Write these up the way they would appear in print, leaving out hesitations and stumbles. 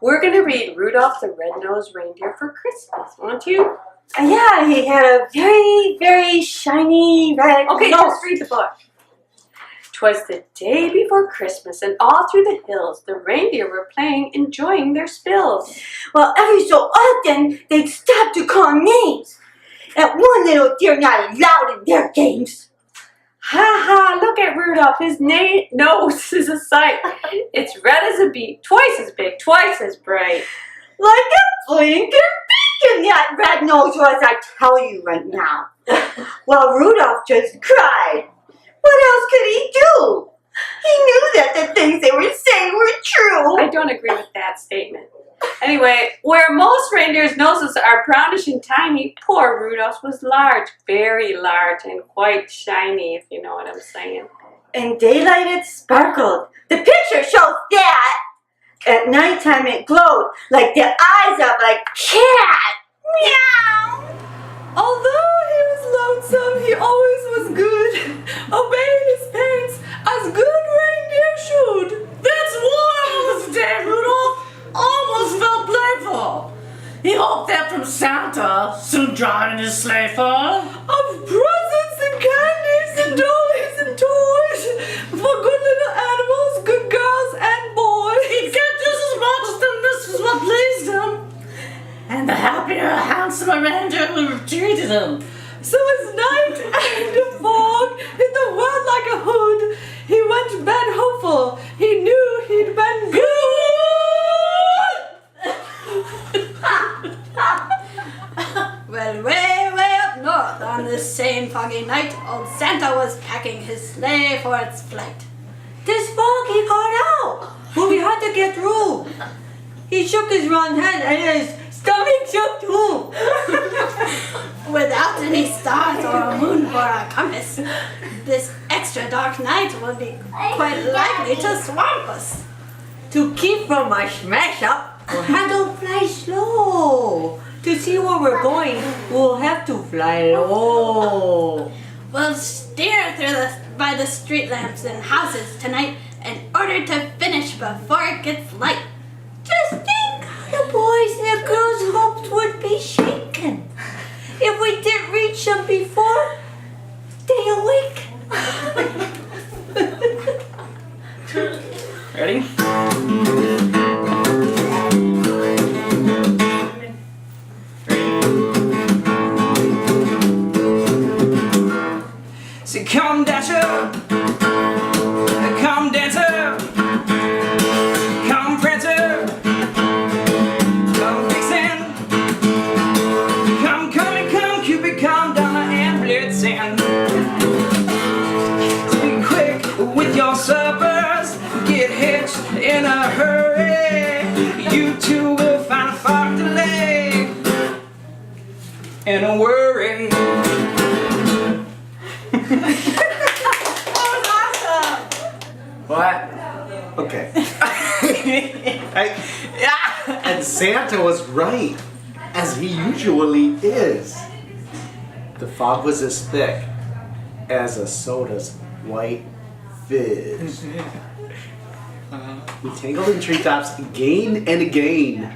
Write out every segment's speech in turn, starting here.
We're going to read Rudolph the Red-Nosed Reindeer for Christmas, won't you? Yeah, he had a very, very shiny red Okay, nose. just read the book. 'Twas the day before Christmas, and all through the hills the reindeer were playing, enjoying their spills. Well, every so often, they'd stop to call names. And one little deer not allowed in their games. Ha ha, look at Rudolph, his nose is a sight. It's red as a beet, twice as big, twice as bright. Like a blinking beacon, that red nose was, I tell you right now. Well, Rudolph just cried. What else could he do? He knew that the things they were saying were true. I don't agree with that statement. Anyway, where most reindeers' noses are brownish and tiny, poor Rudolph's was large, very large, and quite shiny, if you know what I'm saying. In daylight it sparkled. The picture shows that. At nighttime it glowed like the eyes of a cat. Meow. Although he was lonesome, he always was good, obeying his parents as good reindeer should. That's marvelous, Dad Rudolph. Almost felt playful. He hoped that from Santa, soon driving his sleigh full Of presents and candies and dollies and toys for good little animals, good girls and boys. he'd get just as much as this was what pleased him. And the happier, handsomer reindeer who treated him. So as night and the fog hid the world like a hood, he went to bed hopeful. He knew he'd been good. Well, way up north on this same foggy night, old Santa was packing his sleigh for its flight. This fog he got out, but we had to get through. He shook his round head and his stomach shook too. Without any stars or a moon for a compass, this extra dark night would be quite likely to swamp us. To keep from a smash up, we'll have to fly slow. To see where we're going, we'll have to fly low. We'll steer by the street lamps and houses tonight in order to finish before it gets light. Just think how the boys and the girls' hopes would be shaken. If we didn't reach them before, stay awake. Ready? So come Dasher, come Dancer, come Prancer, come Vixen, come Cupid, come Donna and Blitzen. Be quick with your suppers, get hitched in a hurry. You two will find a fog delay and a worry. What? Okay. And Santa was right, as he usually is. The fog was as thick as a soda's white fizz. We tangled in treetops again and again,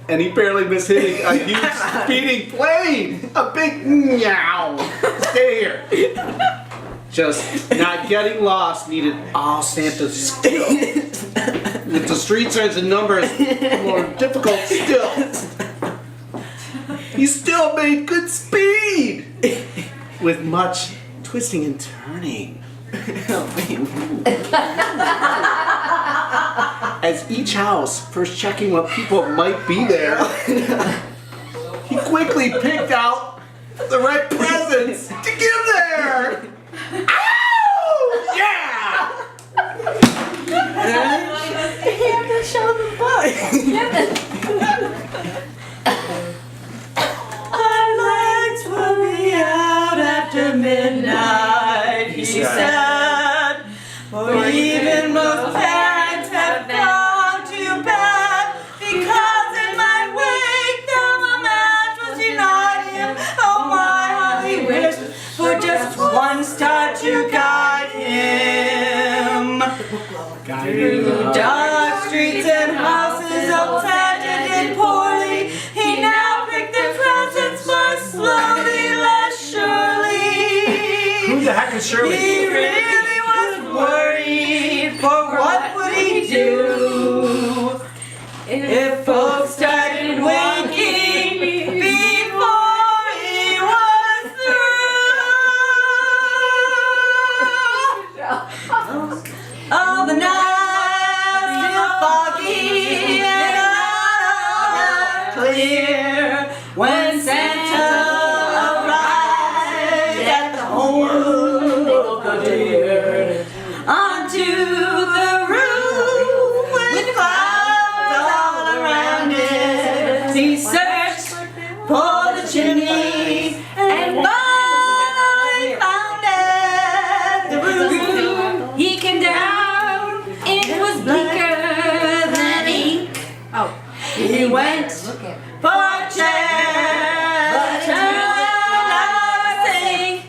and he barely missed hitting a huge speeding plane. A big meow. Stay here. Just not getting lost needed all Santa's skill. With the street signs and numbers more difficult still, he still made good speed with much twisting and turning. As each house, first checking what people might be there, he quickly picked out the right presents to give there. Ow! Yeah! Show the book. Our lights will be out after midnight, he said. For even most parents have gone to bed because it might wake them a match was denied him. Oh my, how he wished for just one star to guide him through dark streets and houses of town. Cousin Shirley. He really was worried, for what would he do if folks started winking before he was through? Oh, the night still foggy and clear when Santa arrived at the home of the deer. Onto the roof with clouds all around it, he searched for the chimney and finally found it. The roof he came down, it was bleaker than ink. Oh, he went for a chair, but turned out to sink.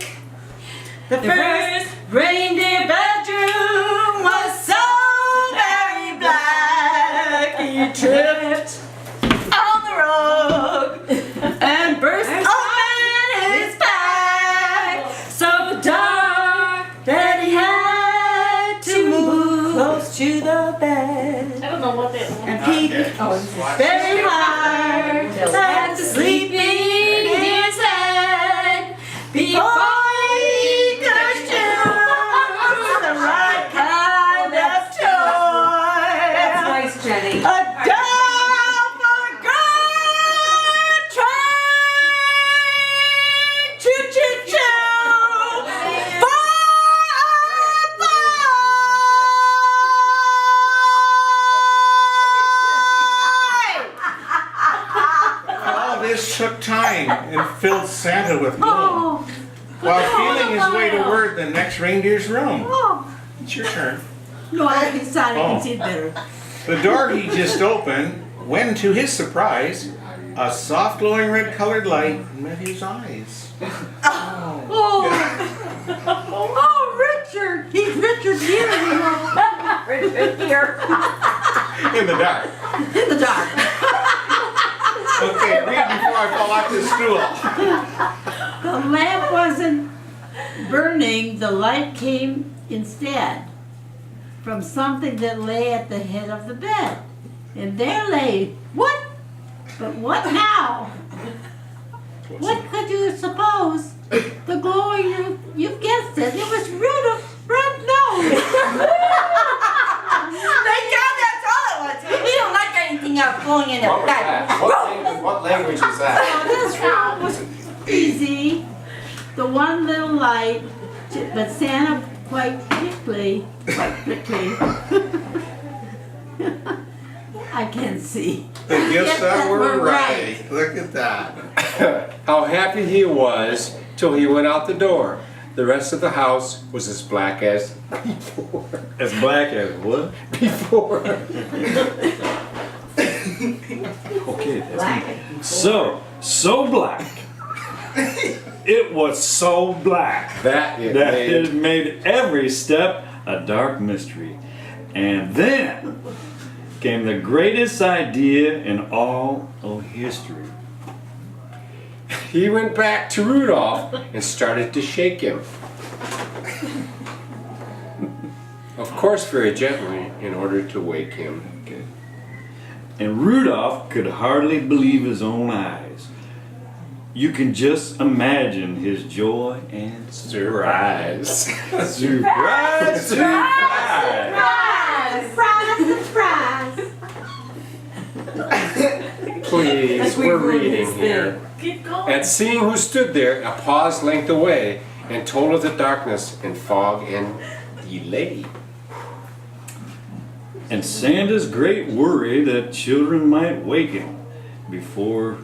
The first reindeer bedroom was so very black. He tripped on the rug and burst open his pack, so dark that he had to move close to the bed. I don't know what that And peek very hard at the sleeping deer's head before he could choose the right kind of toy. That's nice, Jenny. A doll for good train, choo choo choo, for All this took time and filled Santa with gloom. While feeling his way toward the next reindeer's room. It's your turn. No, I can sound, I Oh. can see it better. The door he just opened, when to his surprise, a soft glowing red colored light met his eyes. Oh, Richard! He's Richard here. Richard here. In the dark. In the dark. Okay, read before I fall off this stool. The lamp wasn't burning, the light came instead from something that lay at the head of the bed. And there lay, what? But what now? What could you suppose? The glowing, you've guessed it, it was Rudolph's front nose. Thank God that's all it was. We don't like anything else going in the back. What language was that? This room was easy, the one little light, but Santa quite quickly, I can't see. The gifts that were were right. Look at that. How happy he was till he went out the door. The rest of the house was as black as before. As black as what? Before. Okay, that's me. So black. It was so black That it that made. it made every step a dark mystery. And then came the greatest idea in all of history. He went back to Rudolph and started to shake him. Of course, very gently, in order to wake him. Okay. And Rudolph could hardly believe his own eyes. You can just imagine his joy and Surprise. surprise. Please, we're reading here. Keep going. And seeing who stood there a paw's length away, and told of the darkness and fog and delay. And Santa's great worry that children might wake him before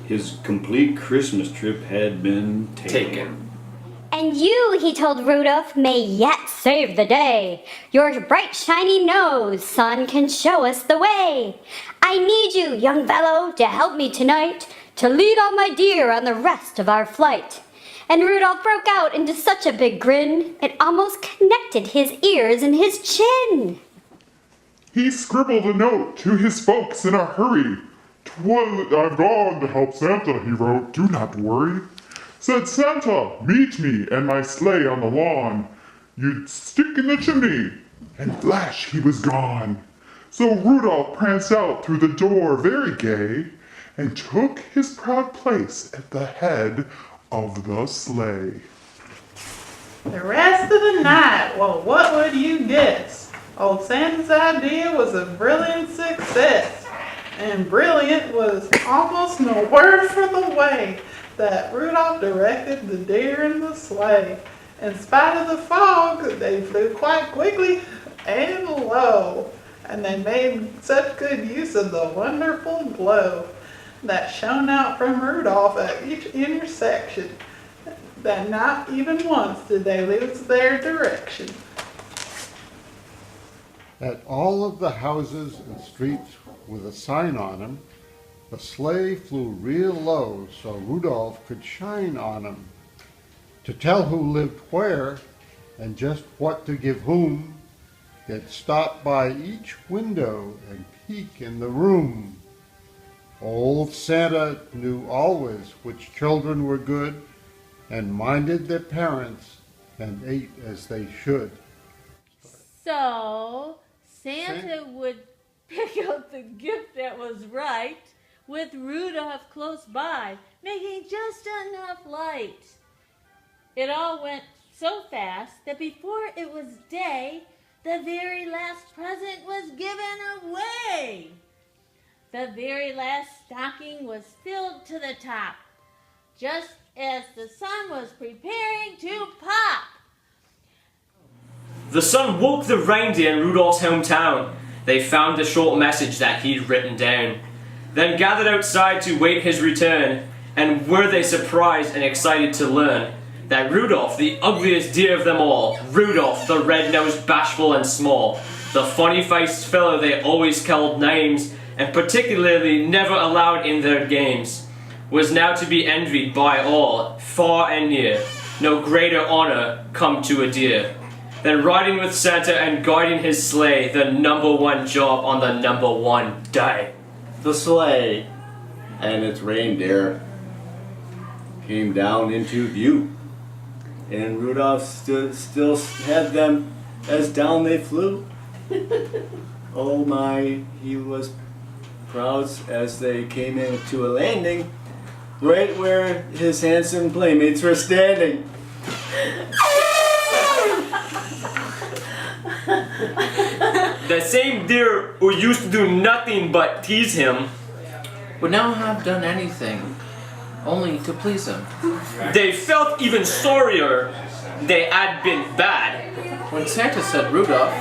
his complete Christmas trip had been taken. And you, he told Rudolph, may yet save the day. Your bright shiny nose, sun, can show us the way. I need you, young fellow, to help me tonight, to lead all my deer on the rest of our flight. And Rudolph broke out into such a big grin, it almost connected his ears and his chin. He scribbled a note to his folks in a hurry. "'Twas I've gone to help Santa," he wrote. "Do not worry. Said Santa, meet me and my sleigh on the lawn. You'd stick in the chimney, and flash he was gone. So Rudolph pranced out through the door very gay, and took his proud place at the head of the sleigh. The rest of the night, well, what would you guess? Old Santa's idea was a brilliant success. And brilliant was almost no word for the way that Rudolph directed the deer in the sleigh. In spite of the fog, they flew quite quickly and low. And they made such good use of the wonderful glow that shone out from Rudolph at each intersection, that not even once did they lose their direction. At all of the houses and streets with a sign on them, the sleigh flew real low so Rudolph could shine on them, to tell who lived where and just what to give whom. They'd stop by each window and peek in the room. Old Santa knew always which children were good and minded their parents and ate as they should. So Santa would pick out the gift that was right with Rudolph close by, making just enough light. It all went so fast that before it was day, the very last present was given away. The very last stocking was filled to the top, just as the sun was preparing to pop. The sun woke the reindeer in Rudolph's hometown. They found the short message that he'd written down, then gathered outside to wait his return. And were they surprised and excited to learn that Rudolph, the ugliest deer of them all, Rudolph, the red-nosed, bashful and small, the funny-faced fellow they always called names, and particularly never allowed in their games, was now to be envied by all, far and near. No greater honor come to a deer than riding with Santa and guiding his sleigh, the #1 job on the #1 day. The sleigh and its reindeer came down into view, and Rudolph still had them as down they flew. Oh my, he was proud as they came into a landing, right where his handsome playmates were standing. The same deer who used to do nothing but tease him would now have done anything only to please him. They felt even sorrier they had been bad. When Santa said, Rudolph,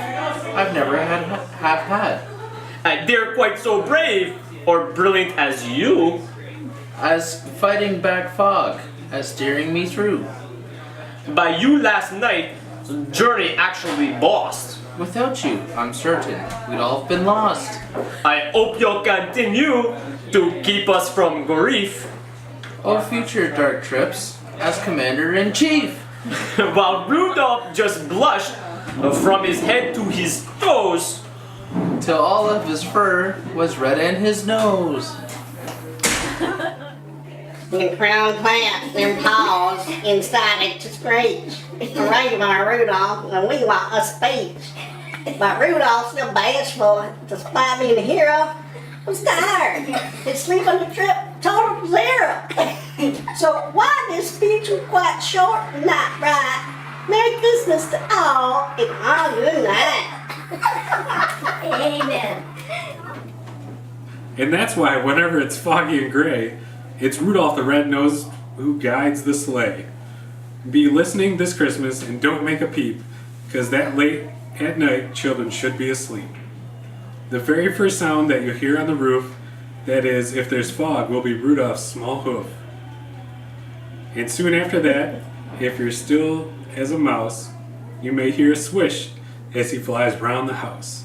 I've never had a deer quite so brave or brilliant as you, as fighting back fog, as steering me through. By you last night, the journey actually lost. Without you, I'm certain we'd all have been lost. I hope you'll continue to keep us from grief. Oh, future dark trips as Commander-in-Chief. While Rudolph just blushed from his head to his toes, till all of his fur was red in his nose. The crown clamped them paws and started to screech. Raven Rudolph, and we want a speech. But Rudolph, still bashful, despite being a hero, was tired. His sleep on the trip total 0. So while this speech was quite short and not bright, Merry Christmas to all and all good night. Amen. And that's why whenever it's foggy and gray, it's Rudolph the Red-Nosed who guides the sleigh. Be listening this Christmas and don't make a peep, because that late at night children should be asleep. The very first sound that you hear on the roof, that is, if there's fog, will be Rudolph's small hoof. And soon after that, if you're still as a mouse, you may hear a swish as he flies round the house.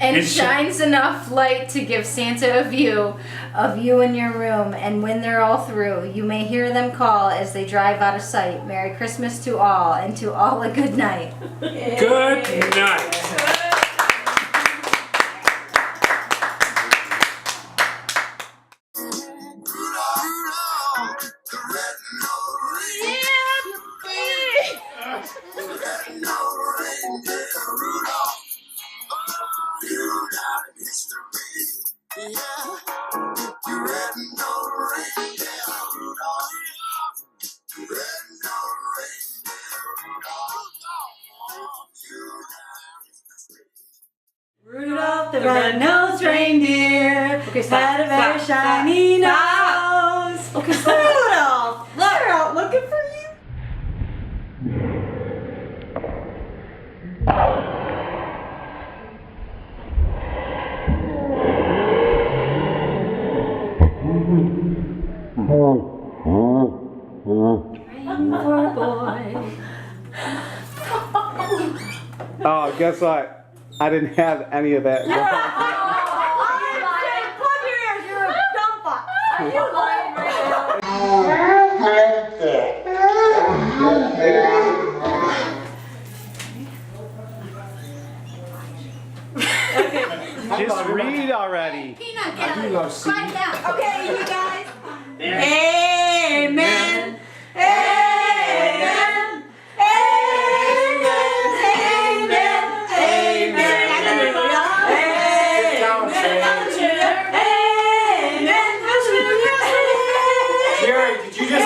And shines enough light to give Santa a view of you in your room. And when they're all through, you may hear them call as they drive out of sight. Merry Christmas to all, and to all a good night. Good night. Rudolph the red-nosed reindeer had a very shiny nose. Okay, Rudolph, they're out looking for you. Oh, guess what? I didn't have any of that. Plug your ears, you're a dumb fuck. You lying right Just read already. Peanut I do love Quiet seeds. down. Okay, you guys. Amen. Amen. Jerry, did you just